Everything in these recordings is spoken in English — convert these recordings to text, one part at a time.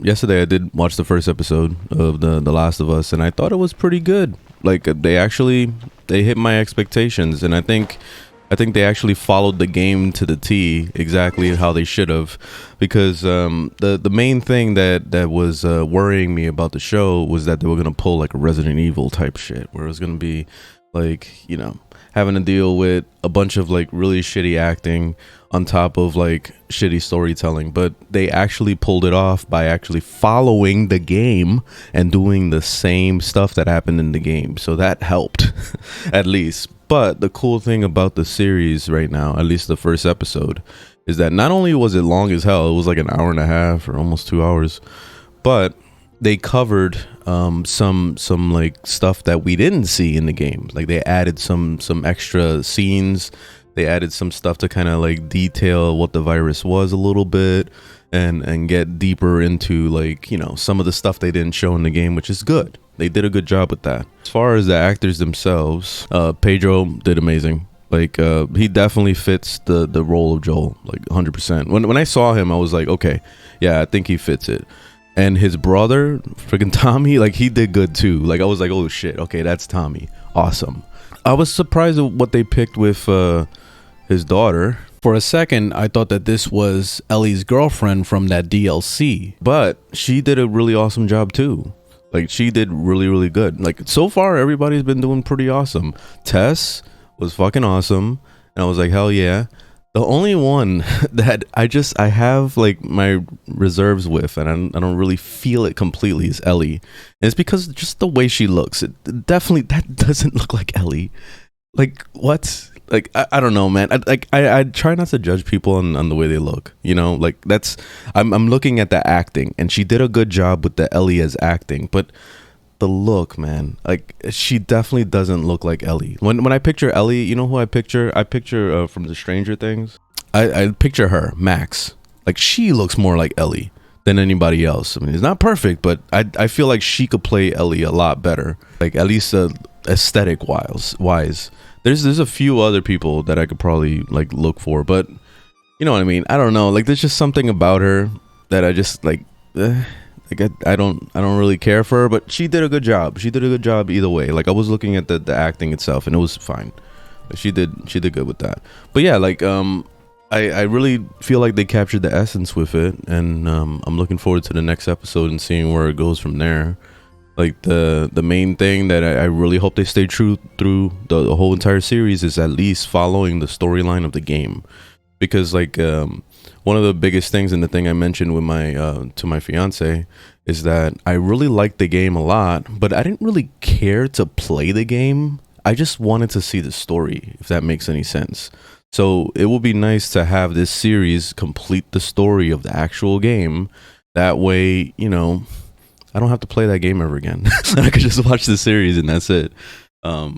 yesterday I did watch the first episode of the Last of Us, and I thought it was pretty good. Like they hit my expectations, and I think they actually followed the game to the T exactly how they should have, because the main thing that was worrying me about the show was that they were gonna pull like a Resident Evil type shit, where it was gonna be like, you know, having to deal with a bunch of like really shitty acting on top of like shitty storytelling. But they actually pulled it off by actually following the game and doing the same stuff that happened in the game, so that helped at least. But the cool thing about the series right now, at least the first episode, is that not only was it long as hell, it was like an hour and a half or almost 2 hours, but they covered some like stuff that we didn't see in the game. Like they added some extra scenes. They added some stuff to kind of like detail what the virus was a little bit, and get deeper into, like, you know, some of the stuff they didn't show in the game, which is good. They did a good job with that. As far as the actors themselves, Pedro did amazing. Like he definitely fits the role of Joel, like 100%. When I saw him, I was like, okay, yeah, I think he fits it. And his brother, freaking Tommy, like he did good too. Like I was like, oh shit, okay, that's Tommy. Awesome. I was surprised at what they picked with his daughter. For a second, I thought that this was Ellie's girlfriend from that DLC, but she did a really awesome job too. Like she did really, really good. Like so far, everybody's been doing pretty awesome. Tess was fucking awesome, and I was like, hell yeah. The only one that I have like my reserves with, and I don't really feel it completely, is Ellie. And it's because just the way she looks. It definitely, that doesn't look like Ellie. Like what? Like I don't know, man. I try not to judge people on the way they look. You know, like that's I'm looking at the acting, and she did a good job with the Ellie as acting, but the look, man, like she definitely doesn't look like Ellie. When I picture Ellie, you know who I picture? I picture from the Stranger Things. I picture her, Max. Like she looks more like Ellie than anybody else. I mean, it's not perfect, but I feel like she could play Ellie a lot better. Like at least aesthetic wise. There's a few other people that I could probably like look for, but you know what I mean. I don't know. Like there's just something about her that I just like. Like I don't really care for her, but she did a good job. She did a good job either way. Like I was looking at the acting itself, and it was fine. She did good with that. But yeah, like I really feel like they captured the essence with it, and I'm looking forward to the next episode and seeing where it goes from there. Like the main thing that I really hope they stay true through the whole entire series is at least following the storyline of the game, because like one of the biggest things, and the thing I mentioned with my to my fiance, is that I really liked the game a lot, but I didn't really care to play the game. I just wanted to see the story, if that makes any sense. So it will be nice to have this series complete the story of the actual game. That way, you know, I don't have to play that game ever again. I could just watch the series and that's it.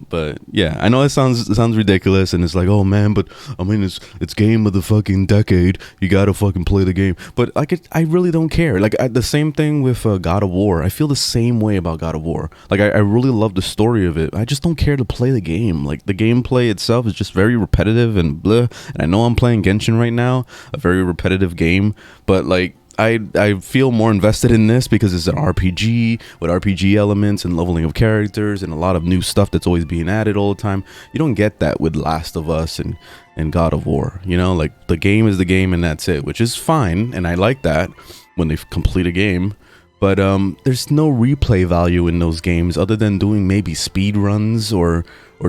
But yeah, I know it sounds ridiculous, and it's like, oh man, but I mean, it's game of the fucking decade. You gotta fucking play the game. But like, I really don't care. Like the same thing with God of War. I feel the same way about God of War. Like I really love the story of it. I just don't care to play the game. Like the gameplay itself is just very repetitive and blah. And I know I'm playing Genshin right now, a very repetitive game, but like, I feel more invested in this because it's an RPG with RPG elements and leveling of characters and a lot of new stuff that's always being added all the time. You don't get that with Last of Us and God of War. You know, like the game is the game and that's it, which is fine, and I like that when they complete a game. But there's no replay value in those games other than doing maybe speed runs or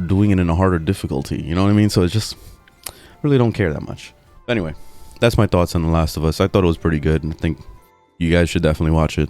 doing it in a harder difficulty. You know what I mean? So it's just really don't care that much. Anyway, that's my thoughts on The Last of Us. I thought it was pretty good, and I think you guys should definitely watch it.